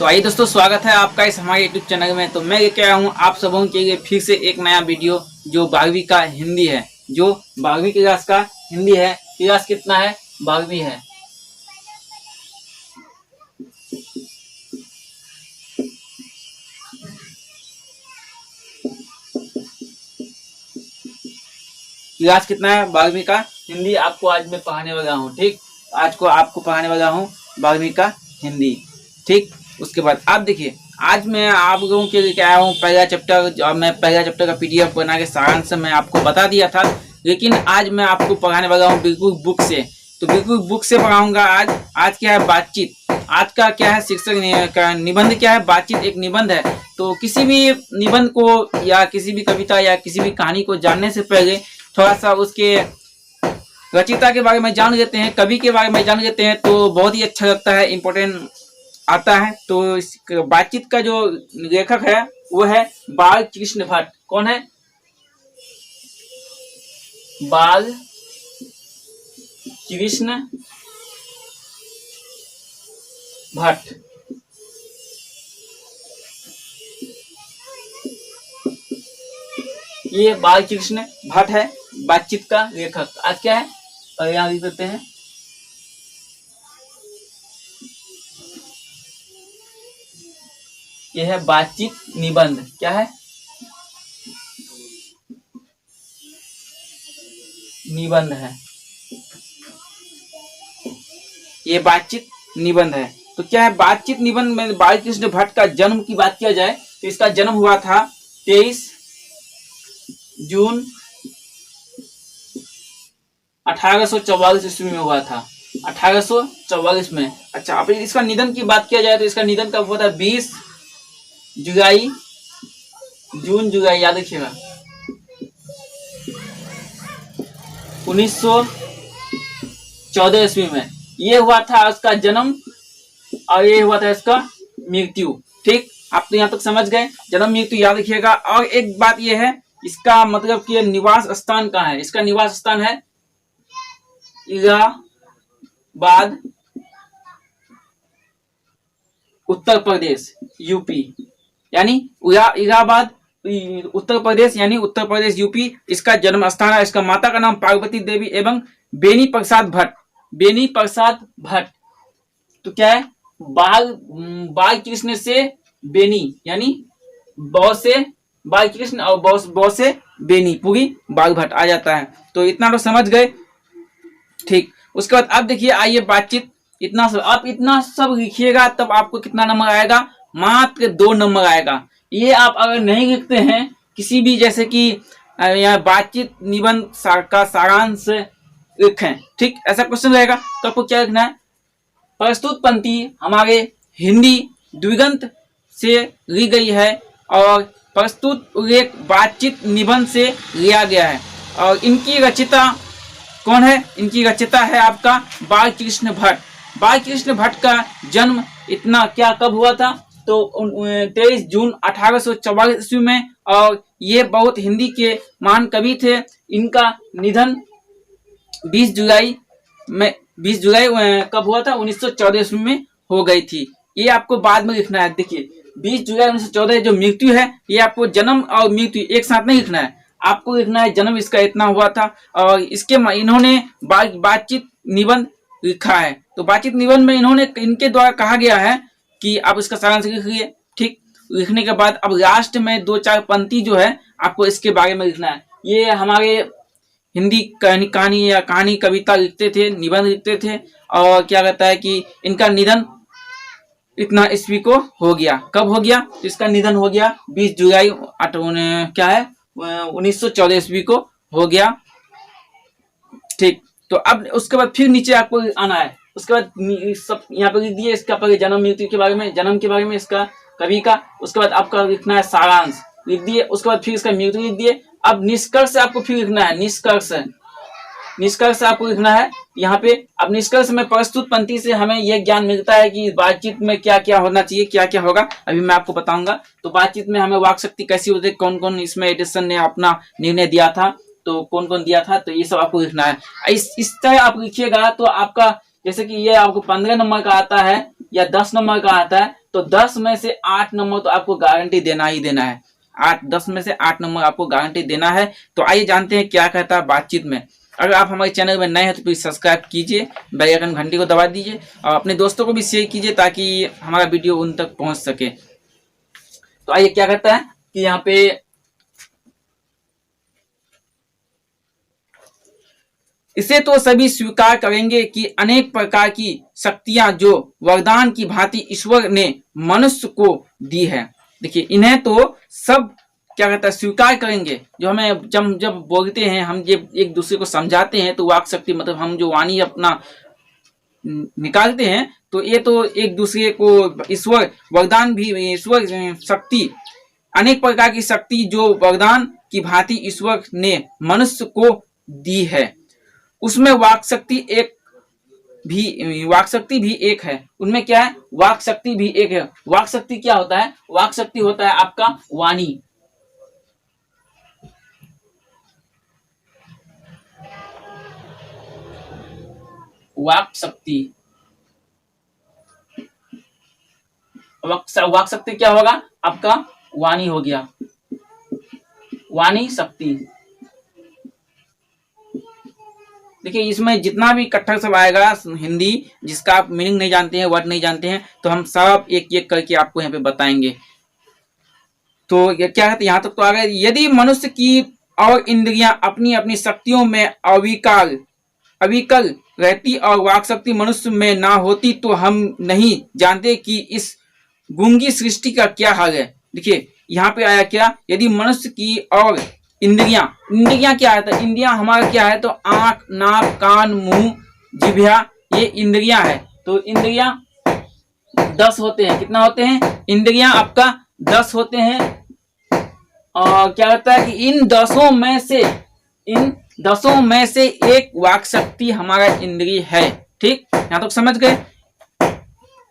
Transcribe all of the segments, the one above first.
तो आइए दोस्तों, स्वागत है आपका इस हमारे यूट्यूब चैनल में। तो मैं लेके आया हूँ आप सबों के लिए फिर से एक नया वीडियो जो 12वीं का हिंदी है, जो 12वीं क्लास का हिंदी है। क्लास कितना है? 12वीं है। क्लास कितना है? 12वीं का हिंदी आपको आज मैं पढ़ाने वाला हूँ। ठीक, आज को आपको पढ़ाने वाला हूँ 12वीं का हिंदी। ठीक, उसके बाद आप देखिए, आज मैं आप लोगों के लिए आया हूँ पहला चैप्टर। मैं पहला चैप्टर का पीडीएफ बना के सारांश मैं आपको बता दिया था, लेकिन आज मैं आपको पढ़ाने वाला हूँ बिल्कुल बुक से। तो बिल्कुल बुक से पढ़ाऊंगा आज। आज क्या है? बातचीत। आज का क्या है? शीर्षक का निबंध क्या है? बातचीत एक निबंध है। तो किसी भी निबंध को या किसी भी कविता या किसी भी कहानी को जानने से पहले थोड़ा सा उसके रचयिता के बारे में जान लेते हैं, कवि के बारे में जान लेते हैं, तो बहुत ही अच्छा लगता है, इम्पोर्टेंट आता है। तो बातचीत का जो लेखक है वो है बाल कृष्ण भट्ट। कौन है? बाल कृष्ण भट्ट। ये बाल कृष्ण भट्ट है, बातचीत का लेखक। आज क्या है? यहाँ लिख देते हैं, यह है बातचीत निबंध। क्या है? निबंध है। ये बातचीत निबंध है। तो क्या है बातचीत निबंध में? बालकृष्ण भट्ट का जन्म की बात किया जाए तो इसका जन्म हुआ था 23 जून 1844 ईस्वी में हुआ था। 1844 में। अच्छा, अब इसका निधन की बात किया जाए तो इसका निधन कब हुआ था? 20 जुलाई, याद रखिएगा, 1914 ईस्वी में ये हुआ था उसका जन्म, और ये हुआ था इसका मृत्यु। ठीक, आप तो यहाँ तक समझ गए। जन्म मृत्यु याद रखिएगा। और एक बात ये है, इसका मतलब कि निवास स्थान कहाँ है? इसका निवास स्थान है इलाहाबाद, उत्तर प्रदेश, यूपी। यानी इलाहाबाद उत्तर प्रदेश, यानी उत्तर प्रदेश यूपी इसका जन्म स्थान है। इसका माता का नाम पार्वती देवी एवं बेनी प्रसाद भट्ट। बेनी प्रसाद भट्ट। तो क्या है? बाल कृष्ण से बेनी, यानी बौ से बाल कृष्ण और बौ से बेनी, पूरी बाल भट्ट आ जाता है। तो इतना तो समझ गए। ठीक, उसके बाद आप देखिए, आइए बातचीत। इतना सब आप इतना सब लिखिएगा तब आपको कितना नंबर आएगा? मात्र 2 नंबर आएगा। ये आप अगर नहीं लिखते हैं किसी भी, जैसे कि यहाँ बातचीत निबंध का सारांश लिखें, ठीक, ऐसा क्वेश्चन रहेगा तो आपको क्या लिखना है? प्रस्तुत पंक्ति हमारे हिंदी द्विगंत से ली गई है और प्रस्तुत उल्लेख बातचीत निबंध से लिया गया है। और इनकी रचयिता कौन है? इनकी रचयिता है आपका बाल कृष्ण भट्ट। बाल कृष्ण भट्ट का जन्म इतना क्या कब हुआ था? तो 23 जून 1844 ईस्वी में। और ये बहुत हिंदी के महान कवि थे। इनका निधन 20 जुलाई कब हुआ था? 1914 ईस्वी में हो गई थी। ये आपको बाद में लिखना है। देखिए, 20 जुलाई 1914 जो मृत्यु है, ये आपको जन्म और मृत्यु एक साथ नहीं लिखना है। आपको लिखना है जन्म इसका इतना हुआ था और इसके इन्होंने बातचीत निबंध लिखा है। तो बातचीत निबंध में इनके द्वारा कहा गया है कि आप इसका सारांश लिखिए। ठीक, लिखने के बाद अब लास्ट में 2-4 पंक्ति जो है आपको इसके बारे में लिखना है। ये हमारे हिंदी कहानी कविता लिखते थे, निबंध लिखते थे। और क्या कहता है कि इनका निधन इतना ईस्वी को हो गया। कब हो गया? तो इसका निधन हो गया 20 जुलाई 1914 ईस्वी को हो गया। ठीक, तो अब उसके बाद फिर नीचे आपको आना है। उसके बाद सब यहाँ पे लिख दिए इसका पहले जन्म मृत्यु के बारे में, जन्म के बारे में इसका कवि का। उसके बाद आपका लिखना है सारांश, लिख दिए। उसके बाद फिर इसका मृत्यु लिख दिए। अब निष्कर्ष आपको फिर लिखना है। निष्कर्ष आपको लिखना है यहाँ पे। अब निष्कर्ष में प्रस्तुत पंक्ति से हमें यह ज्ञान मिलता है कि बातचीत में क्या क्या होना चाहिए, क्या क्या होगा, अभी मैं आपको बताऊंगा। तो बातचीत में हमें वाक शक्ति कैसी होती है, कौन कौन इसमें एडिशन ने अपना निर्णय दिया था, तो कौन कौन दिया था, तो ये सब आपको लिखना है। इस तरह आप लिखिएगा तो आपका, जैसे कि ये आपको 15 नंबर का आता है या 10 नंबर का आता है तो 10 में से 8 नंबर तो आपको गारंटी देना ही देना है। 10 में से 8 नंबर आपको गारंटी देना है। तो आइए जानते हैं क्या कहता है बातचीत में। अगर आप हमारे चैनल में नए हैं तो प्लीज सब्सक्राइब कीजिए, बेल आइकन घंटी को दबा दीजिए और अपने दोस्तों को भी शेयर कीजिए ताकि हमारा वीडियो उन तक पहुंच सके। तो आइए क्या कहता है कि यहाँ पे इसे तो सभी स्वीकार करेंगे कि अनेक प्रकार की शक्तियां जो वरदान की भांति ईश्वर ने मनुष्य को दी है। देखिए इन्हें तो सब क्या कहता है स्वीकार करेंगे। जो हमें जब जब बोलते हैं, हम जब एक दूसरे को समझाते हैं तो वाक शक्ति मतलब हम जो वाणी अपना निकालते हैं तो ये तो एक दूसरे को ईश्वर वरदान भी, ईश्वर शक्ति, अनेक प्रकार की शक्ति जो वरदान की भांति ईश्वर ने मनुष्य को दी है, उसमें वाक शक्ति भी एक है। उनमें क्या है? वाक शक्ति भी एक है। वाक शक्ति क्या होता है? वाक शक्ति होता है आपका वाणी। वाक शक्ति, वाक शक्ति क्या होगा? आपका वाणी हो गया, वाणी शक्ति। देखिए इसमें जितना भी कट्टर सब आएगा हिंदी जिसका आप मीनिंग नहीं जानते हैं, वर्ड नहीं जानते हैं, तो हम सब एक एक करके आपको यहाँ पे बताएंगे। तो ये क्या है? यहाँ तक तो आ गए। यदि मनुष्य की और इंद्रियां अपनी अपनी शक्तियों में अविकल रहती और वाक शक्ति मनुष्य में ना होती तो हम नहीं जानते कि इस गूंगी सृष्टि का क्या हाल है। देखिए यहाँ पे आया क्या? यदि मनुष्य की और इंद्रियां क्या है? तो इंद्रियां हमारा क्या है? तो आंख, नाक, कान, मुंह, जिह्वा, ये इंद्रियां है। तो इंद्रियां 10 होते हैं। कितना होते हैं? इंद्रियां आपका 10 होते हैं। और क्या होता है कि इन 10 में से एक वाक शक्ति हमारा इंद्रिय है। ठीक, यहाँ तक समझ गए।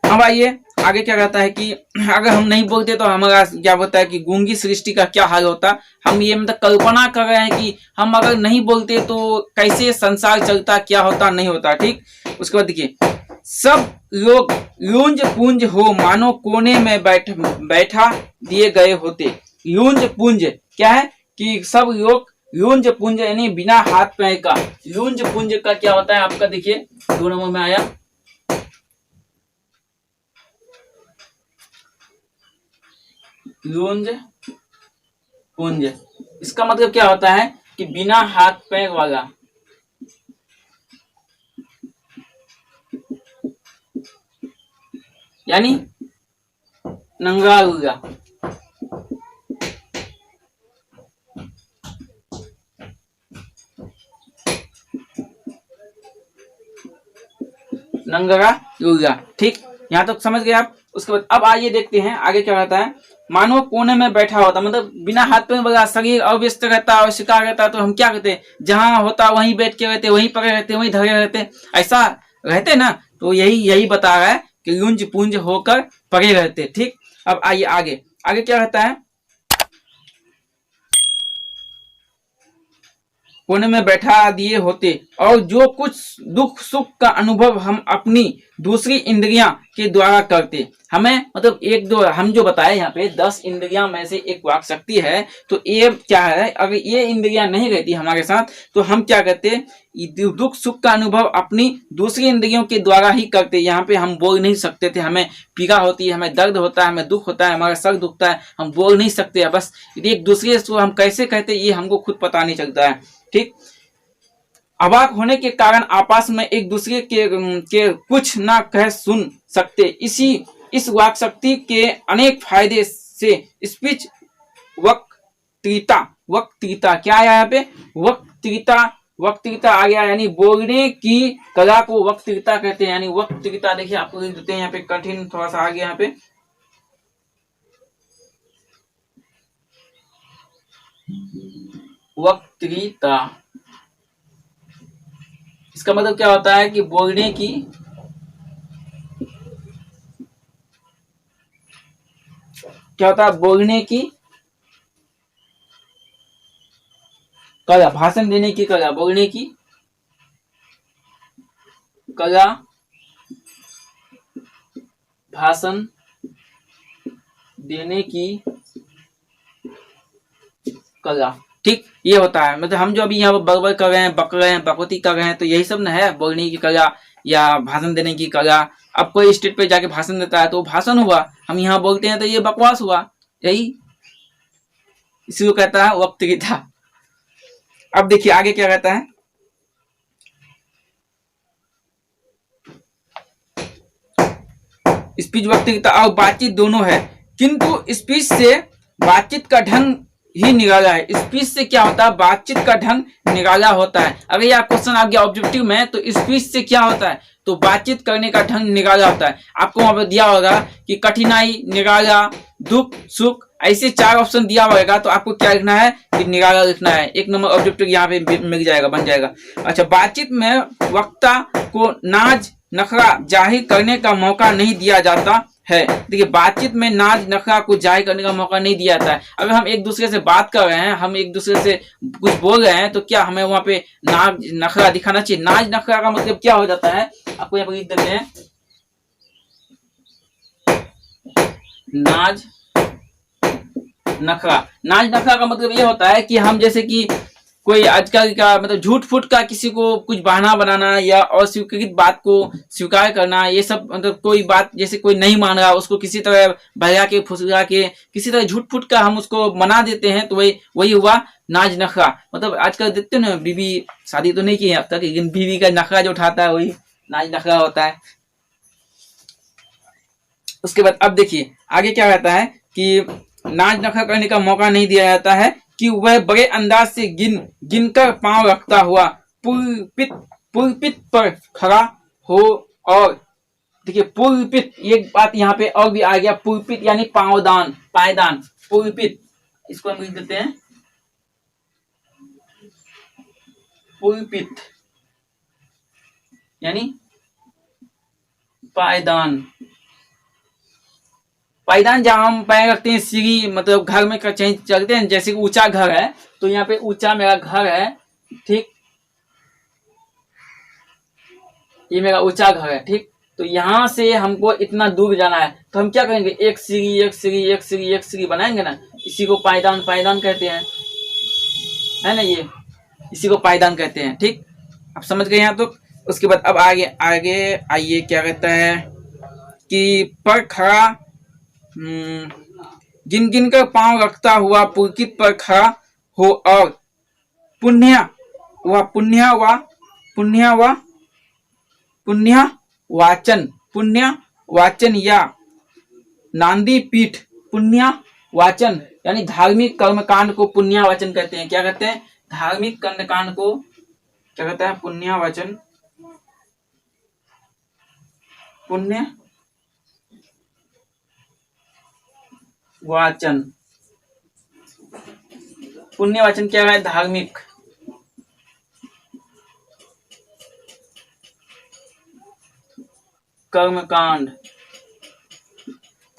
अब आइए आगे क्या कहता है कि अगर हम नहीं बोलते तो हमारा क्या होता है कि गूंगी सृष्टि का क्या हाल होता। हम ये मतलब कल्पना कर रहे हैं कि हम अगर नहीं बोलते तो कैसे संसार चलता, क्या होता, नहीं होता। ठीक, उसके बाद देखिए सब लोग यूंज पूंज हो मानो कोने में बैठा दिए गए होते। यूंज पूंज क्या है कि सब लोग यूंज पूंज यानी बिना हाथ पैर का। यूंज पूंज का क्या होता है आपका? देखिए 2 नंबर में आया यूंज पूंज। इसका मतलब क्या होता है कि बिना हाथ पैर वाला। यानी नंगा लूला। नंगा लूला। ठीक, यहाँ तक समझ गए आप। उसके बाद अब आइए देखते हैं आगे क्या कहता है। मानो कोने में बैठा होता, मतलब बिना हाथ पैर वगैरह, शरीर अव्यस्त रहता और शिकार रहता, तो हम क्या करते? जहां होता वहीं बैठ के रहते, वहीं पकड़े रहते, वहीं धरे रहते, ऐसा रहते ना। तो यही बता रहा है कि यूंज पूंज होकर पड़े रहते। ठीक, अब आइए आगे आगे क्या कहता है। कोने में बैठा दिए होते और जो कुछ दुख सुख का अनुभव हम अपनी दूसरी इंद्रियां के द्वारा करते। हमें मतलब एक दो हम जो बताए यहाँ पे 10 इंद्रियां में से एक वाक शक्ति है। तो ये क्या है? अगर ये इंद्रियां नहीं रहती हमारे साथ तो हम क्या करते? दुख सुख का अनुभव अपनी दूसरी इंद्रियों के द्वारा ही करते। यहाँ पे हम बोल नहीं सकते थे। हमें पीड़ा होती है, हमें दर्द होता है, हमें दुख होता है, हमारा सर दुखता है, हम बोल नहीं सकते। बस एक दूसरे से हम कैसे कहते ये हमको खुद पता नहीं चलता है। ठीक, अवाक होने के कारण आपस में एक दूसरे के कुछ ना कह सुन सकते। इस वाक शक्ति के अनेक फायदे से स्पीच वक्तृता क्या आया यहाँ पे? वक्तृता आ गया, यानी बोलने की कला को वक्तृता कहते हैं। यानी वक्तृता देखिए आपको लिख देते हैं यहाँ पे, कठिन थोड़ा सा आ गया यहाँ पे। वक्तृता इसका मतलब क्या होता है कि बोलने की क्या होता है? बोलने की कला, भाषण देने की कला, बोलने की कला भाषण देने की कला। ठीक, ये होता है। मतलब हम जो अभी यहाँ पर बड़बड़ कर रहे हैं, बक रहे हैं, बकौती कर रहे हैं, तो यही सब न है, बोलने की कला या भाषण देने की कला। अब कोई स्टेट पे जाके भाषण देता है तो भाषण हुआ, हम यहाँ बोलते हैं तो ये बकवास हुआ। यही इसी को कहता है वक्तृता। अब देखिए आगे क्या कहता है, स्पीच वक्तृता और बातचीत दोनों है, किंतु स्पीच से बातचीत का ढंग ही निराला है। स्पीच से क्या होता है, बातचीत का ढंग निराला होता है। अगर यह क्वेश्चन आ गया ऑब्जेक्टिव में, तो स्पीच से क्या होता है, तो बातचीत करने का ढंग निराला होता है। आपको वहां पर दिया होगा कि कठिनाई, निराला, दुख, सुख, ऐसे 4 ऑप्शन दिया होगा, तो आपको क्या लिखना है कि निराला लिखना है। 1 नंबर ऑब्जेक्टिव यहाँ पे मिल जाएगा, बन जाएगा। अच्छा, बातचीत में वक्ता को नाज नखरा जाहिर करने का मौका नहीं दिया जाता है। देखिए, बातचीत में नाज नखरा को जाहिर करने का मौका नहीं दिया जाता है। अगर हम एक दूसरे से बात कर रहे हैं, हम एक दूसरे से कुछ बोल रहे हैं, तो क्या हमें वहां पे नाज नखरा दिखाना चाहिए। नाज नखरा का मतलब क्या हो जाता है, आपको यहाँ पर लिख देते हैं, नाज नखरा। नाज नखरा का मतलब ये होता है कि हम जैसे कि कोई आजकल का मतलब झूठ फूट का किसी को कुछ बहाना बनाना या अस्वीकृत बात को स्वीकार करना, ये सब मतलब कोई बात जैसे कोई नहीं मान रहा, उसको किसी तरह भगा के फुसला के किसी तरह झूठ फूट का हम उसको मना देते हैं, तो वही हुआ नाज नखरा। मतलब आजकल देखते हो ना, बीवी शादी तो नहीं की है अब तक, लेकिन बीवी का नखरा जो उठाता है वही नाज नखरा होता है। उसके बाद अब देखिए आगे क्या कहता है कि नाज नखरा करने का मौका नहीं दिया जाता है कि वह बड़े अंदाज से गिन कर पांव रखता हुआ पुलपित पर खड़ा हो। और देखिए पुलपित, ये बात यहाँ पे और भी आ गया, पुलपित यानी पावदान, पायदान, पुलपित, इसको हम लिख देते हैं पुलपित यानी पायदान। पायदान जहां हम पैर रखते हैं, सीढ़ी मतलब घर में चलते हैं, जैसे कि ऊंचा घर है तो यहाँ पे ऊंचा मेरा घर है, ठीक, ये मेरा ऊंचा घर है, ठीक। तो यहाँ से हमको इतना दूर जाना है, तो हम क्या करेंगे, एक सीढ़ी एक सीढ़ी एक सीढ़ी एक सीढ़ी बनाएंगे ना, इसी को पायदान पायदान कहते हैं, है ना, ये इसी को पायदान कहते हैं, ठीक। आप समझ गए यहाँ तो। उसके बाद अब आगे आगे आइए, क्या कहता है कि पर खड़ा गिन गिन कर पांव रखता हुआ पुलकित पर खड़ा हो। और पुण्य वाचन या नांदी पीठ। पुण्य वाचन यानी धार्मिक कर्मकांड को पुण्य वाचन कहते हैं। क्या कहते हैं, धार्मिक कर्मकांड को क्या कहता है, पुण्य वाचन, पुण्य वाचन। पुण्य वाचन क्या है, धार्मिक कर्मकांड,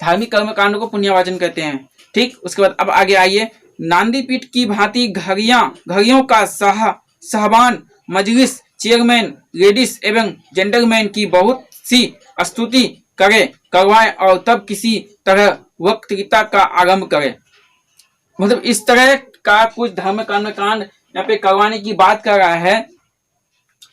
धार्मिक कर्मकांड को पुण्य वाचन कहते हैं, ठीक। उसके बाद अब आगे आइए, नांदी पीठ की भांति घड़ियों का साहबान मजलिस चेयरमैन लेडीज एवं जेंटलमैन की बहुत सी स्तुति करवाए और तब किसी तरह वक्तृता का आरंभ करे। मतलब इस तरह का कुछ धर्म कर्मकांड यहाँ पे करवाने की बात कर रहा है,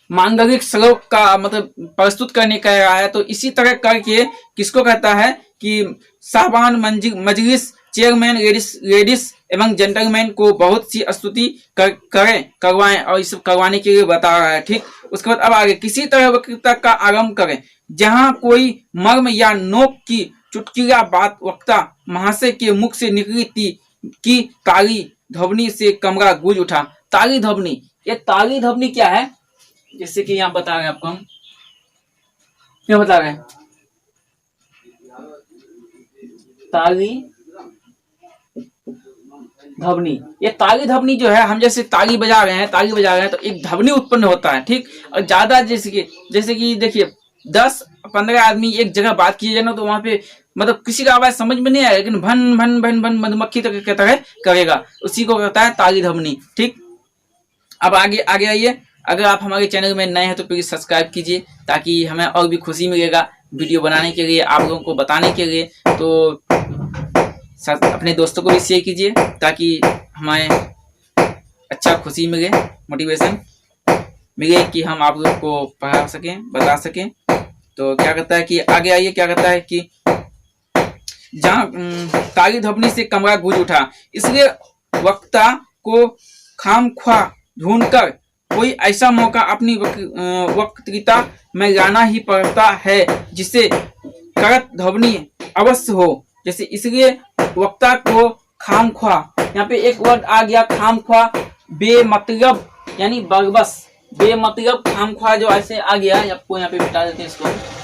मांगलिक श्लोक का मतलब प्रस्तुत करने कह रहा है। तो इसी तरह करके किसको कहता है कि साहबान मजलिस चेयरमैन लेडीज एवं जेंटलमैन को बहुत सी स्तुति करवाएं और इस करवाने के लिए बता रहा है, ठीक। उसके बाद अब आगे, किसी तरह वक्तृता का आरंभ करें जहां कोई मर्म या नोक की चुटकीला बात वक्ता महाशय के मुख से निकली थी कि ताली ध्वनि से कमरा गूंज उठा। ताली ध्वनि, ये ताली ध्वनि क्या है, जैसे कि यहाँ बता रहे हैं आपको, हम क्या बता रहे हैं, ताली ध्वनि। ये ताली ध्वनि जो है, हम जैसे ताली बजा रहे हैं तो एक ध्वनि उत्पन्न होता है, ठीक। और ज्यादा जैसे कि देखिए 10-15 आदमी एक जगह बात किए जाए ना, तो वहां पे मतलब किसी का आवाज समझ में नहीं आएगा, लेकिन भन भन भन भन मधुमक्खी तक कहता है करेगा, उसी को कहता है ताली ध्वनि, ठीक। अब आगे आइए, अगर आप हमारे चैनल में नए हैं तो प्लीज सब्सक्राइब कीजिए ताकि हमें और भी खुशी मिलेगा वीडियो बनाने के लिए, आप लोगों को बताने के लिए। तो अपने दोस्तों को भी शेयर कीजिए ताकि हमें अच्छा खुशी मिले, मोटिवेशन मिले कि हम आप लोग को पढ़ा सकें, बता सकें। तो क्या कहता है कि आगे आइए, क्या कहता है कि जहाँ ताली धपनी से कमरा गूंज उठा, इसलिए वक्ता को खामख्वाह ढूंढकर कोई ऐसा मौका अपनी वक्तृता में लाना ही पड़ता है जिससे करत ध्वनि अवश्य हो। जैसे इसलिए वक्ता को खामख्वाह, यहाँ पे एक वर्ड आ गया खामख्वाह, बेमतलब यानी बरबस, बेमतलब खामख्वाह जो ऐसे आ गया, आपको यहाँ पे बता देते हैं इसको।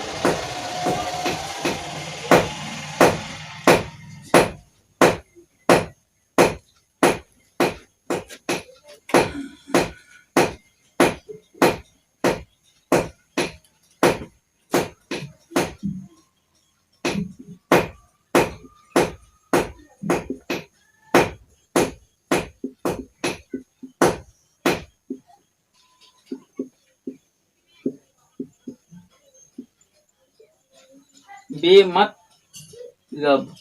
बेमतलब,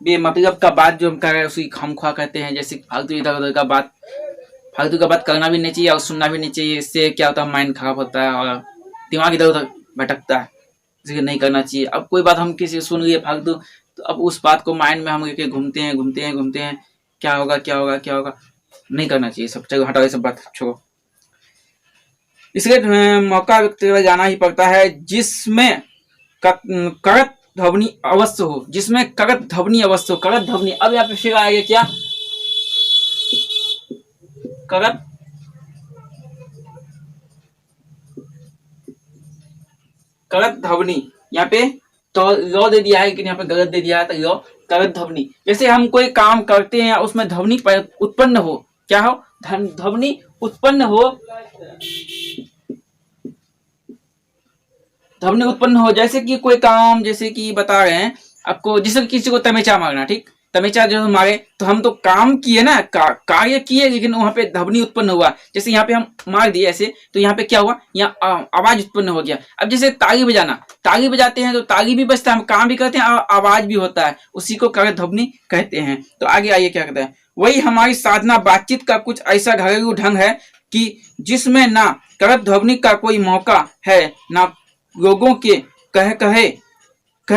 बेमतलब का बात जो हम कर रहे हैं उसी खामख्वाह कहते हैं। जैसे फालतू इधर उधर का बात, फालतू का बात करना भी नहीं चाहिए और सुनना भी नहीं चाहिए। इससे क्या होता है, माइंड खराब होता है और दिमाग इधर उधर भटकता है, इसलिए नहीं करना चाहिए। अब कोई बात हम किसी सुन लिए फालतू, तो अब उस बात को माइंड में हम लेके घूमते हैं, क्या होगा क्या होगा क्या होगा, नहीं करना चाहिए। सब चलो हटाओ, सब बात छोड़ो। इसलिए मौका व्यक्त जाना ही पड़ता है जिसमें करत ध्वनि अवश्य हो, जिसमें करत ध्वनि अवश्य हो। करत ध्वनि, अब यहाँ पे फिर आएगा क्या, करत करत ध्वनि, यहाँ पे तो लो दे दिया है लेकिन यहाँ पे गलत दे दिया है, तो लो करत ध्वनि। जैसे हम कोई काम करते हैं उसमें ध्वनि उत्पन्न हो, क्या हो, ध्वनि उत्पन्न हो, ध्वनि उत्पन्न हो। जैसे कि कोई काम, जैसे कि बता रहे हैं आपको, जैसे किसी को तमेचा मारना, ठीक, तमेचा जो मारे तो हम तो काम किए ना, कार्य किए, लेकिन वहां पे ध्वनि उत्पन्न हुआ। जैसे यहाँ पे हम मार दिए ऐसे, तो यहाँ पे क्या हुआ, यहाँ आवाज उत्पन्न हो गया। अब जैसे ताली बजाना, ताली बजाते हैं तो ताली भी बजता है, हम काम भी करते हैं और आवाज भी होता है, उसी को करत ध्वनि कहते हैं। तो आगे आइए क्या कहता है, वही हमारी साधना बातचीत का कुछ ऐसा घरेलू ढंग है कि जिसमें ना करत ध्वनि का कोई मौका है, ना लोगों के कह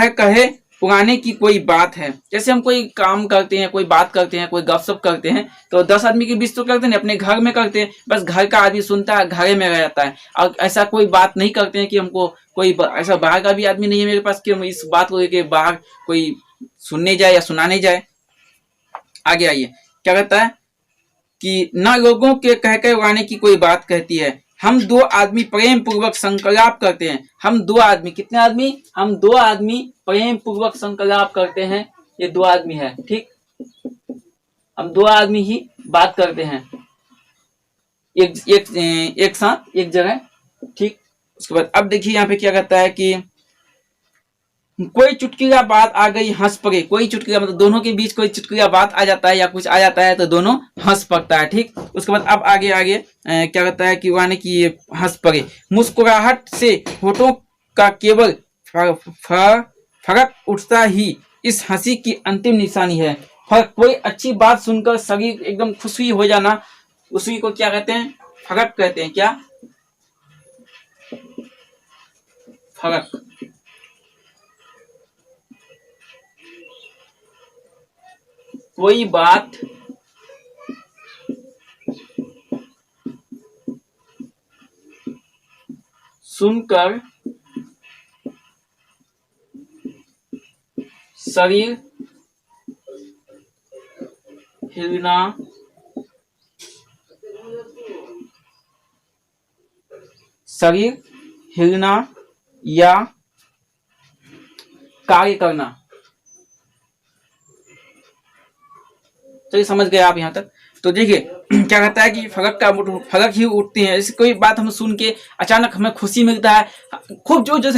कहे पुराने की कोई बात है। जैसे हम कोई काम करते हैं, कोई बात करते हैं, कोई गपशप करते हैं, तो 10 आदमी के बीच तो करते हैं, अपने घर में करते हैं, बस घर का आदमी सुनता है, घर में रह जाता है, और ऐसा कोई बात नहीं करते हैं कि हमको कोई ऐसा बाहर का भी आदमी नहीं है मेरे पास कि हम इस बात को लेके बाहर कोई सुनने जाए या सुनाने जाए। आगे आइए क्या कहता है कि ना लोगों के कह उड़ाने की कोई बात कहती है, हम दो आदमी प्रेम पूर्वक संकल्प करते हैं। हम दो आदमी, कितने आदमी, हम दो आदमी प्रेम पूर्वक संकल्प करते हैं। ये दो आदमी है, ठीक, हम दो आदमी ही बात करते हैं एक साथ एक जगह, ठीक। उसके बाद अब देखिए यहाँ पे क्या कहता है कि कोई चुटकीला बात आ गई हंस पड़े। कोई चुटकीला मतलब दोनों के बीच कोई चुटकीला बात आ जाता है या कुछ आ जाता है तो दोनों हंस पड़ता है, ठीक। उसके बाद अब आगे क्या कहता है कि वाने की हंस पड़े। मुस्कुराहट से होठों का केवल फर्क उठता ही इस हंसी की अंतिम निशानी है। फर्क, कोई अच्छी बात सुनकर शरीर एकदम खुशी हो जाना, उसी को क्या कहते हैं, फर्क कहते हैं। क्या, फर्क। कोई बात सुनकर शरीर हिलना, शरीर हिलना या कार्य करना। तो ये समझ गए आप यहाँ तक। तो देखिए क्या कहता है कि फर्क ही उठते हैं। ऐसी कोई बात हम सुन के अचानक हमें खुशी मिलता है, खूब जो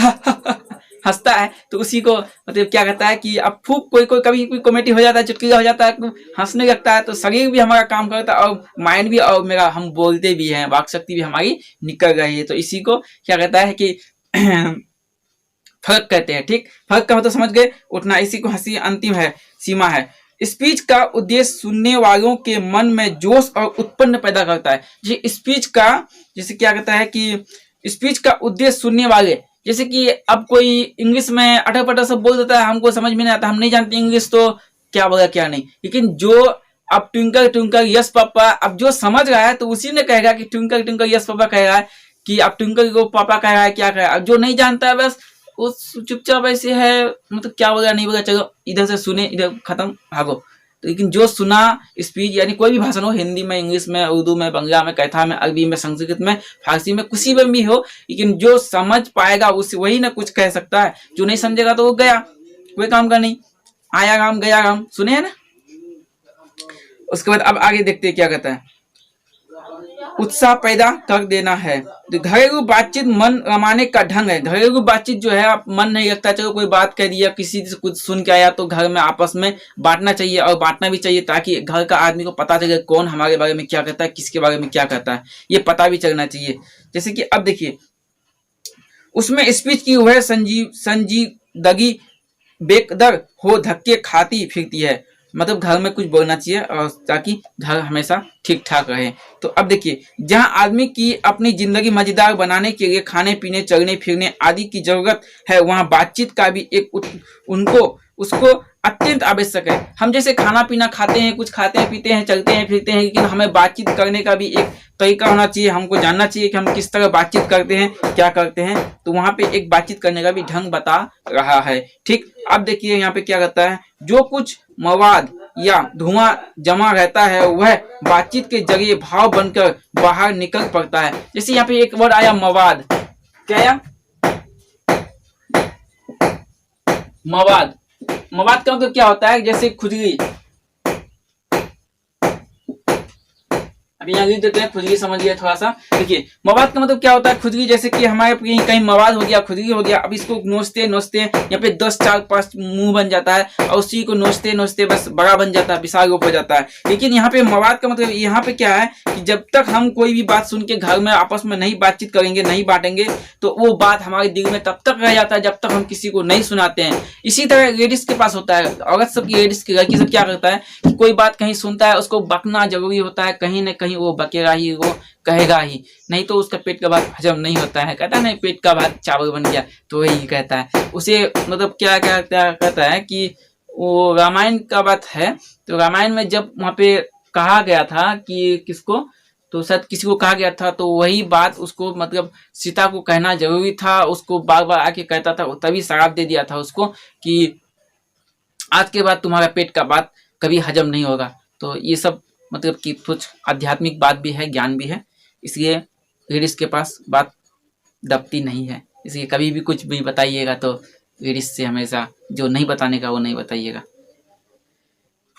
हंसता है, तो उसी को मतलब क्या कहता है कि अब खूब कोई कभी कोई कॉमेडी हो जाता है, चुटकुला हो जाता है, हंसने लगता है, तो शरीर भी हमारा काम करता है और माइंड भी, और मेरा हम बोलते भी हैं, वाक शक्ति भी हमारी निकल रही है। तो इसी को क्या कहता है कि फर्क कहते हैं। ठीक, फर्क का मतलब समझ गए, उठना, इसी को हंसी अंतिम है सीमा है। स्पीच का उद्देश्य सुनने वालों के मन में जोश और उत्पन्न पैदा करता है। ये स्पीच का जैसे क्या कहता है कि स्पीच का उद्देश्य सुनने वाले, जैसे कि अब कोई इंग्लिश में अटक पटक सब बोल देता है, हमको समझ में नहीं आता, हम नहीं जानते इंग्लिश तो क्या बोला क्या नहीं, लेकिन जो अब ट्विंकल ट्विंकल यस पापा, अब जो समझ रहा है तो उसी ने कहेगा कि ट्विंकल ट्विंकल यस पापा कहेगा कि अब ट्विंकल को पापा कह रहा है क्या कह रहा है। अब जो नहीं जानता है बस वो चुपचाप ऐसे है, मतलब क्या बोला नहीं बोला, चलो इधर से सुने इधर खत्म भागो। तो लेकिन जो सुना स्पीच यानी कोई भी भाषण हो, हिंदी में, इंग्लिश में, उर्दू में, बंगला में, कथा में, अरबी में, संस्कृत में, फारसी में, किसी में भी हो, लेकिन जो समझ पाएगा उस वही ना कुछ कह सकता है। जो नहीं समझेगा तो वो गया, कोई काम का नहीं, आया काम गया काम, सुने है ना। उसके बाद अब आगे देखते हैं क्या कहता है, उत्साह पैदा कर देना है। तो घरेलू बातचीत मन रमाने का ढंग है। घरेलू बातचीत जो है, आप मन नहीं लगता, चलो कोई बात कह दिया, किसी से कुछ सुन के आया तो घर में आपस में बांटना चाहिए, और बांटना भी चाहिए ताकि घर का आदमी को पता चले कौन हमारे बारे में क्या कहता है, किसके बारे में क्या कहता है, ये पता भी चलना चाहिए। जैसे कि अब देखिए उसमें स्पीच की वह संजीदगी बेकदर हो धक्के खाती फिरती है। मतलब घर में कुछ बोलना चाहिए और ताकि घर हमेशा ठीक ठाक रहे। तो अब देखिए जहां आदमी की अपनी जिंदगी मजेदार बनाने के लिए खाने पीने, चलने फिरने आदि की जरूरत है, वहां बातचीत का भी एक उसको अत्यंत आवश्यक है। हम जैसे खाना पीना खाते हैं, कुछ खाते हैं, पीते हैं, चलते हैं, फिरते हैं, लेकिन हमें बातचीत करने का भी एक तरीका होना चाहिए। हमको जानना चाहिए कि हम किस तरह बातचीत करते हैं, क्या करते हैं। तो वहां पे एक बातचीत करने का भी ढंग बता रहा है। ठीक, अब देखिए यहाँ पे क्या कहता है, जो कुछ मवाद या धुआं जमा रहता है वह बातचीत के जरिए भाव बनकर बाहर निकल पड़ता है। जैसे यहाँ पे एक वर्ड आया मवाद, क्या आया, मवाद। मवाद का मतलब क्या होता है, जैसे खुजली, अभी यहाँ लिख देते हैं, खुजली समझ लिया थोड़ा सा। देखिए मवाद का मतलब क्या होता है, खुजली, जैसे कि हमारे कहीं मवाद हो गया, खुजली हो गया, अब इसको नोचते नोचते यहाँ पे 10 4 5 मुंह बन जाता है, और उसी को नोचते नोचते बस बड़ा बन जाता है, विशाल रूप हो जाता है। लेकिन यहाँ पे मवाद का मतलब यहाँ पे क्या है कि जब तक हम कोई भी बात सुन के घर में आपस में नहीं बातचीत करेंगे, नहीं बांटेंगे, तो वो बात हमारे दिल में तब तक रह जाता है जब तक हम किसी को नहीं सुनाते हैं। इसी तरह लेडीज के पास होता है, औरत सब की, लेडीज की, लड़की सब क्या करता है कि कोई बात कहीं सुनता है, उसको बकना जरूरी होता है, कहीं ना कहीं वो बकेगा ही, वो कहेगा ही, नहीं तो उसका पेट का भात हजम नहीं होता है। कहता है ना पेट का भात चावल बन गया, तो वही कहता है उसे। मतलब क्या कहता है कि वो रामायण का बात है। तो रामायण में जब वहां पे कहा गया था कि किसको, तो शायद किसी को कहा गया था, तो वही बात उसको मतलब सीता को कहना जरूरी था, उसको बार बार आके कहता था, तभी श्राप दे दिया था उसको कि आज के बाद तुम्हारा पेट का बात कभी हजम नहीं होगा। तो ये सब मतलब कि कुछ आध्यात्मिक बात भी है, ज्ञान भी है, इसलिए लेडीज के पास बात दबती नहीं है। इसलिए कभी भी कुछ भी बताइएगा तो लेडीज से हमेशा जो नहीं बताने का वो नहीं बताइएगा।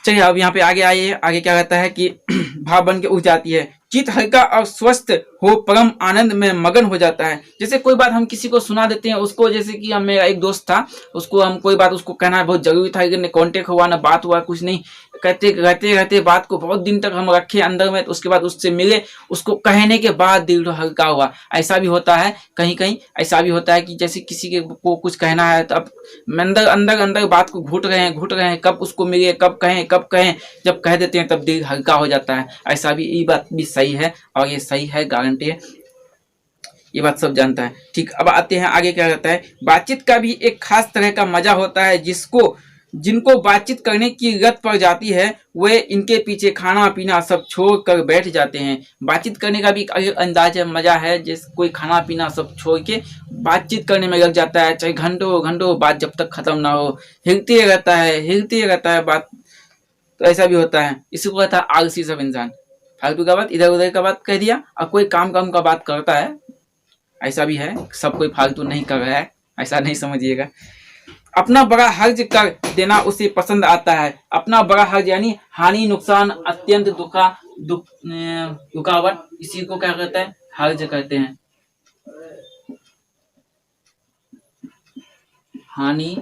चलिए अब यहाँ पे आगे आइए, आगे क्या कहता है कि भाव बन के उठ जाती है, चित्त हल्का और स्वस्थ हो परम आनंद में मगन हो जाता है। जैसे कोई बात हम किसी को सुना देते हैं, उसको जैसे कि हम, मेरा एक दोस्त था, उसको हम कोई बात उसको कहना बहुत जरूरी था, लेकिन कॉन्टेक्ट हुआ ना बात हुआ कुछ नहीं, कहते रहते रहते बात को बहुत दिन तक हम रखे अंदर में, तो उसके बाद उससे मिले, उसको कहने के बाद दिल हल्का हुआ। ऐसा भी होता है, कहीं कहीं ऐसा भी होता है कि जैसे किसी के को कुछ कहना है, तो अब अंदर अंदर अंदर बात को घुट रहे हैं, कब उसको मिले, कब कहें, जब कह देते हैं तब दिल हल्का हो जाता है। ऐसा भी, ये बात भी सही है, और ये सही है, गारंटी है, ये बात सब जानता है। ठीक, अब आते हैं आगे क्या कहता है, बातचीत का भी एक खास तरह का मजा होता है, जिनको बातचीत करने की लत पड़ जाती है वे इनके पीछे खाना पीना सब छोड़ कर बैठ जाते हैं। बातचीत करने का भी एक अंदाज है, मजा है, जैसे कोई खाना पीना सब छोड़ के बातचीत करने में लग जाता है, चाहे घंटों घंटों बात जब तक खत्म ना हो, हिलते रहता है बात। तो ऐसा भी होता है, इसी को कहता है आलसी सब इंसान, फालतू का बात, इधर उधर का बात कह दिया, और कोई काम का बात करता है। ऐसा भी है, सब कोई फालतू नहीं कर रहा है, ऐसा नहीं समझिएगा। अपना बड़ा हर्ज कर देना उसे पसंद आता है। अपना बड़ा हर्ज यानी हानि, नुकसान, अत्यंत रुकावट, इसी को क्या कहते हैं, हर्ज कहते हैं। हानि,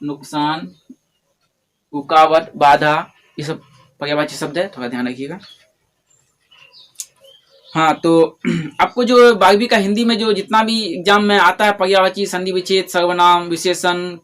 नुकसान, रुकावट, बाधा, ये सब पर्यायवाची शब्द है, थोड़ा ध्यान रखिएगा। हाँ, तो आपको जो 12वीं का हिंदी में जो जितना भी एग्जाम में आता है, पर्यायवाची, संधि विच्छेद, सर्वनाम, विशेषण,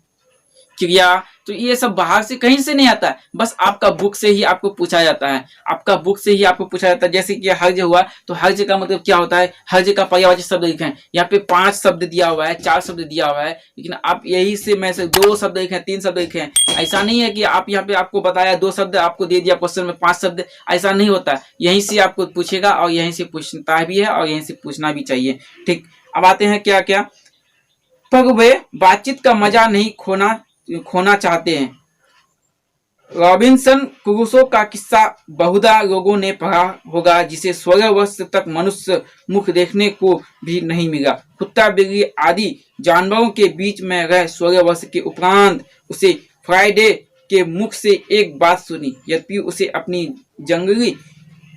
क्रिया, तो ये सब बाहर से कहीं से नहीं आता है, बस आपका बुक से ही आपको पूछा जाता है। आपका बुक से ही आपको पूछा जाता है। जैसे कि हर्ज हुआ, तो हर्ज का मतलब क्या होता है, हर्ज का पर्यायवाची शब्द लिखे हैं, यहाँ पे 5 शब्द दिया हुआ है, 4 शब्द दिया हुआ है, लेकिन आप यही से में से 2 शब्द लिखे हैं, 3 शब्द लिखे हैं। ऐसा नहीं है कि आप यहाँ पे आपको बताया 2 शब्द आपको दे दिया क्वेश्चन में 5 शब्द, ऐसा नहीं होता है। यहीं से आपको पूछेगा और यहीं से पूछता भी है और यहीं से पूछना भी चाहिए। ठीक, अब आते हैं क्या क्या, पर वे बातचीत का मजा नहीं खोना चाहते हैं। रॉबिन्सन क्रूसो का किस्सा बहुधा लोगों ने पढ़ा होगा, जिसे 16 वर्ष तक मनुष्य मुख देखने को भी नहीं मिला। कुत्ता, बिल्ली आदि जानवरों के बीच में रह 16 वर्ष के उपरांत उसे फ्राइडे के मुख से एक बात सुनी, यद्यपि उसे अपनी जंगली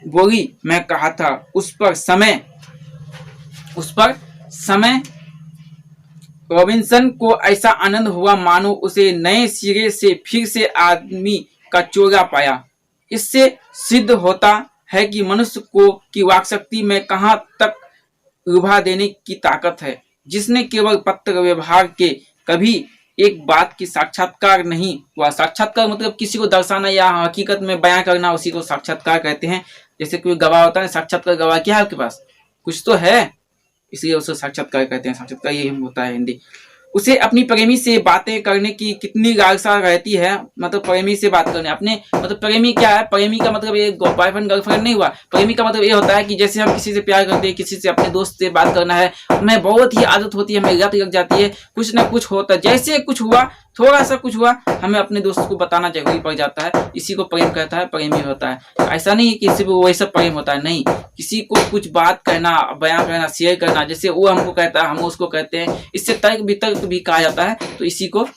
बोली में कहा था। उस पर समय रॉबिन्सन को ऐसा आनंद हुआ मानो उसे नए सिरे से फिर से आदमी का चोगा पाया। इससे सिद्ध होता है कि मनुष्य को की वाक्शक्ति में कहाँ तक लुभा देने की ताकत है। जिसने केवल पत्र व्यवहार के कभी एक बात की साक्षात्कार नहीं हुआ। साक्षात्कार मतलब किसी को दर्शाना या हकीकत में बयां करना, उसी को साक्षात्कार कहते हैं। जैसे कोई गवाह होता है, साक्षात्कार गवाह क्या है आपके पास, कुछ तो है, इसलिए उसे साक्षात्कार कहते हैं। साक्षात्कार यही होता है हिंदी। उसे अपनी प्रेमी से बातें करने की कितनी लालसा रहती है, मतलब प्रेमी से बात करने, अपने मतलब प्रेमी क्या है, प्रेमी का मतलब ये बॉयफ्रेंड गर्लफ्रेंड नहीं हुआ। प्रेमी का मतलब ये होता है कि जैसे हम किसी से प्यार करते हैं, किसी से अपने दोस्त से बात करना है, हमें बहुत ही आदत होती है, हमें लत लग जाती है, कुछ ना कुछ होता है, जैसे कुछ हुआ, थोड़ा सा कुछ हुआ, हमें अपने दोस्त को बताना जरूरी पड़ जाता है। इसी को प्रेम कहता है, प्रेमी होता है। ऐसा नहीं है कि किसी को वैसा प्रेम होता है, नहीं, किसी को कुछ बात कहना, बयां करना, शेयर करना, जैसे वो हमको कहता है, हम उसको कहते हैं, इससे तर्क वितर्क भी कहा जाता है, तो इसी को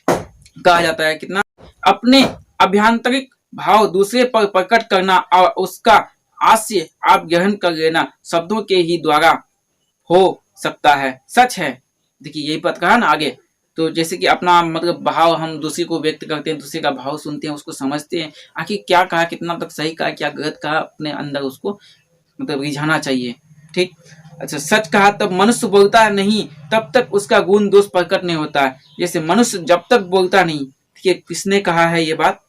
कहा जाता है। कितना अपने अभ्यंतरिक भाव दूसरे पर प्रकट करना और उसका आशय आप ग्रहण कर लेना शब्दों के ही द्वारा हो सकता है। सच है, देखिए यही बात कहा ना आगे। तो जैसे कि अपना मतलब भाव हम दूसरे को व्यक्त करते हैं, दूसरे का भाव सुनते हैं, उसको समझते हैं, आखिर क्या कहा, कितना तक सही कहा, क्या गलत कहा, अपने अंदर उसको मतलब रिझाना चाहिए। ठीक, अच्छा, सच कहा तब मनुष्य बोलता नहीं, तब तक उसका गुण दोष प्रकट नहीं होता है। जैसे मनुष्य जब तक बोलता नहीं, ठीक है, किसने कहा है ये बात,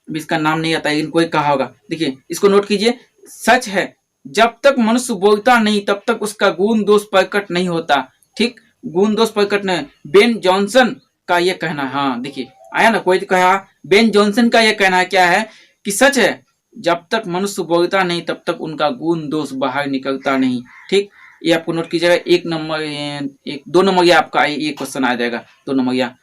इसका नाम नहीं आता, लेकिन कोई कहा होगा। देखिए इसको नोट कीजिए, सच है जब तक मनुष्य बोलता नहीं तब तक उसका गुण दोष प्रकट नहीं होता। ठीक, गुण दोष प्रकट नहीं। बेन जॉनसन का यह कहना, हाँ देखिए आया ना, कोई तो कहा, बेन जॉनसन का यह कहना क्या है कि सच है जब तक मनुष्य बोलता नहीं तब तक उनका गुण दोष बाहर निकलता नहीं। ठीक, ये आपको नोट कीजिएगा। 1 नंबर 2 नंबर या आपका ये क्वेश्चन आ जाएगा। 2 नंबर या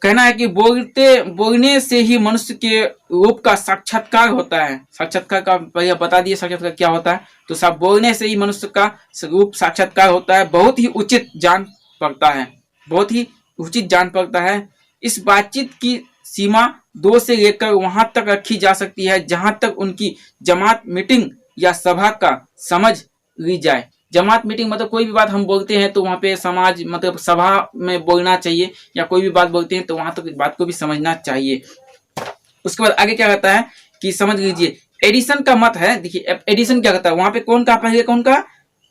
कहना है कि बोलने से ही मनुष्य के रूप का साक्षात्कार होता है। साक्षात्कार का पहले बता दिए, साक्षात्कार क्या होता है, तो सब बोलने से ही मनुष्य का रूप साक्षात्कार होता है। बहुत ही उचित जान पड़ता है, बहुत ही उचित जान पड़ता है। इस बातचीत की सीमा 2 से लेकर वहां तक रखी जा सकती है जहां तक उनकी जमात, मीटिंग या सभा का समझ ली जाए। जमात, मीटिंग मतलब कोई भी बात हम बोलते हैं तो वहां पे समाज मतलब सभा में बोलना चाहिए, या कोई भी बात बोलते हैं तो वहां तक बात को भी समझना चाहिए। उसके बाद आगे क्या कहता है कि समझ लीजिए, एडिसन का मत है। देखिए एडिसन क्या कहता है, वहां पे कौन कहा, पहले कौन कहा,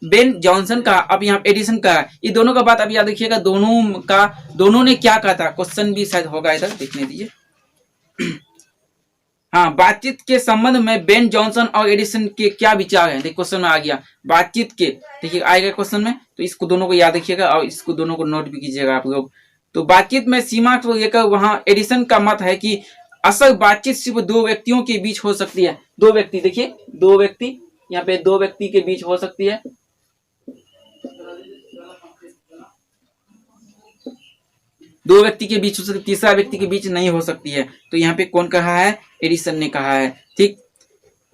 बेन जॉनसन का, अब यहाँ एडिसन का। ये दोनों का बात अभी याद रखिएगा, दोनों ने क्या कहा था, क्वेश्चन भी शायद होगा इधर, देखने दीजिए। हाँ, बातचीत के संबंध में बेन जॉनसन और एडिसन के क्या विचार हैं, देखिए क्वेश्चन में आ गया बातचीत के, देखिए आएगा क्वेश्चन में, तो इसको दोनों को याद रखिएगा और इसको दोनों को नोट भी कीजिएगा आप लोग। तो बातचीत में सीमा को लेकर वहां एडिसन का मत है कि असल बातचीत सिर्फ 2 व्यक्तियों के बीच हो सकती है। 2 व्यक्ति, देखिए 2 व्यक्ति, यहाँ पे 2 व्यक्ति के बीच हो सकती है। 2 व्यक्ति के बीच हो सकती, तीसरा व्यक्ति के बीच नहीं हो सकती है। तो यहाँ पे कौन कहा है, एडिसन ने कहा है। ठीक,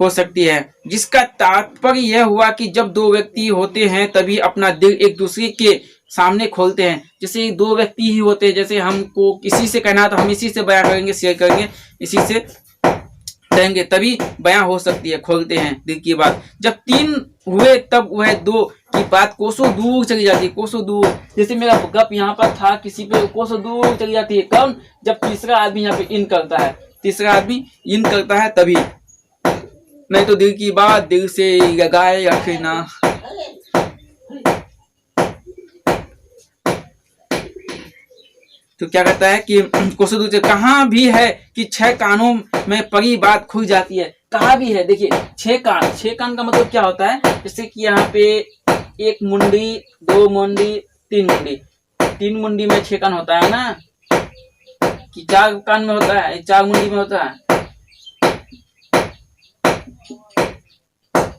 हो सकती है, जिसका तात्पर्य यह हुआ कि जब 2 व्यक्ति होते हैं तभी अपना दिल एक दूसरे के सामने खोलते हैं। जैसे 2 व्यक्ति ही होते हैं, जैसे हमको किसी से कहना है तो हम इसी से बयां करेंगे, शेयर करेंगे, इसी से कहेंगे, तभी बयां हो सकती है, खोलते हैं दिल की बात। जब 3 हुए तब वह 2 की बात कोसों दूर चली जाती है, कोसों दूर। जैसे मेरा गप यहाँ पर था किसी पे, कोसों दूर चली जाती है। कौन, जब तीसरा आदमी यहाँ पे इन करता है, तीसरा आदमी इन करता है तभी। नहीं तो दिल की बात दिल से लगाए रखना। तो क्या कहता है कि क्वेश्चन दूसरे, कहाँ भी है कि 6 कानों में परी बात खुल जाती है। कहाँ भी है, देखिए 6 कान का मतलब क्या होता है, जैसे कि यहाँ पे 1 मुंडी 2 मुंडी 3 मुंडी, 3 मुंडी में 6 कान होता है ना, कि 4 कान में होता है, 4 मुंडी में होता है,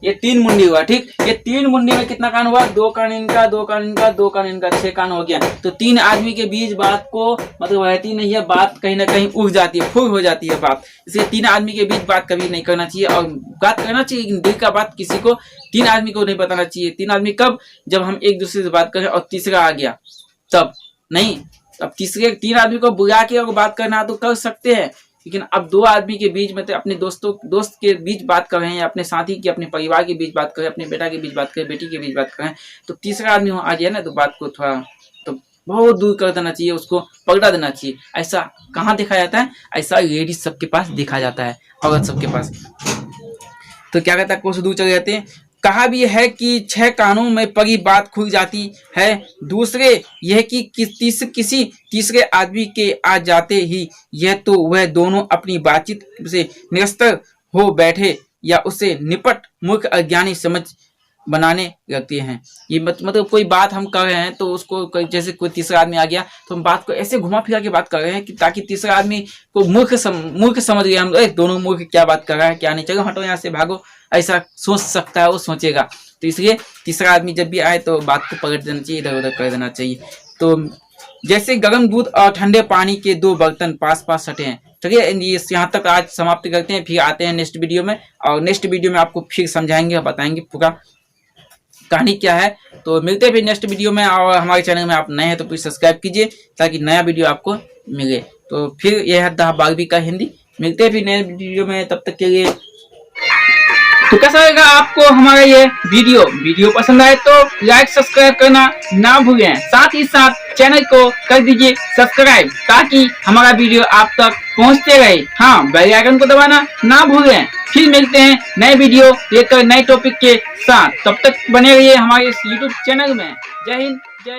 ये 3 मुंडी हुआ। ठीक, ये 3 मुंडी में कितना कान हुआ, 2 कान इनका 2 कान इनका 2 कान इनका, 6 कान हो गया। तो 3 आदमी के बीच बात को मतलब रहती नहीं है, बात कहीं ना कहीं उड़ जाती है, फुल हो जाती है बात। इसलिए 3 आदमी के बीच बात कभी नहीं करना चाहिए, और बात करना चाहिए लेकिन दिल का बात किसी को 3 आदमी को नहीं बताना चाहिए। 3 आदमी कब, जब हम एक दूसरे से बात करें और तीसरा आ गया तब नहीं। अब 3 आदमी को बुला के अगर बात करना तो कर सकते हैं, लेकिन अब 2 आदमी के बीच में, तो अपने दोस्त के बीच बात कर रहे हैं, या अपने साथी की, अपने परिवार के बीच बात करें, अपने बेटा के बीच बात करें, बेटी के बीच बात करें, तो तीसरा आदमी आ जाए ना, तो बात को थोड़ा तो बहुत दूर कर देना चाहिए, उसको पलटा देना चाहिए। ऐसा कहाँ देखा जाता है, ऐसा लेडीज सबके पास देखा जाता है, औरत सबके पास। तो क्या कहता है, कोस दूर चले जाते हैं। कहा भी है कि 6 कानों में परी बात खुल जाती है। दूसरे यह कि किसी तीसरे आदमी के आ जाते ही यह तो वह दोनों अपनी बातचीत से निरस्त हो बैठे या उसे निपट मूर्ख अज्ञानी समझ बनाने लगते हैं। ये मतलब कोई बात हम कर रहे हैं तो उसको जैसे कोई तीसरा आदमी आ गया तो हम बात को ऐसे घुमा फिरा के बात कर रहे हैं कि ताकि तीसरा आदमी को मूर्ख समझ गया, हम दोनों मूर्ख क्या बात कर रहा है क्या नहीं, चलो हटो यहाँ से भागो, ऐसा सोच सकता है, वो सोचेगा। तो इसलिए तीसरा आदमी जब भी आए तो बात को पलट देना चाहिए, इधर उधर कर देना चाहिए। तो जैसे गर्म दूध और ठंडे पानी के 2 बर्तन पास पास सटे हैं। चलिए यहाँ तक आज समाप्त करते हैं, फिर आते हैं नेक्स्ट वीडियो में, और नेक्स्ट वीडियो में आपको फिर समझाएंगे और बताएंगे पूरा कहानी क्या है। तो मिलते हैं फिर नेक्स्ट वीडियो में, और हमारे चैनल में आप नए हैं तो प्लीज सब्सक्राइब कीजिए ताकि नया वीडियो आपको मिले। तो फिर यह है द बागवी का हिंदी, मिलते हैं फिर नए वीडियो में, तब तक के लिए। तो कैसा लगा आपको हमारा ये वीडियो पसंद आए तो लाइक सब्सक्राइब करना ना भूलें, साथ ही साथ चैनल को कर दीजिए सब्सक्राइब ताकि हमारा वीडियो आप तक पहुंचते रहे। हाँ, बेल आइकन को दबाना ना भूलें। फिर मिलते हैं नए वीडियो लेकर नए टॉपिक के साथ, तब तक बने रहिए हमारे इस YouTube चैनल में। जय हिंद, जय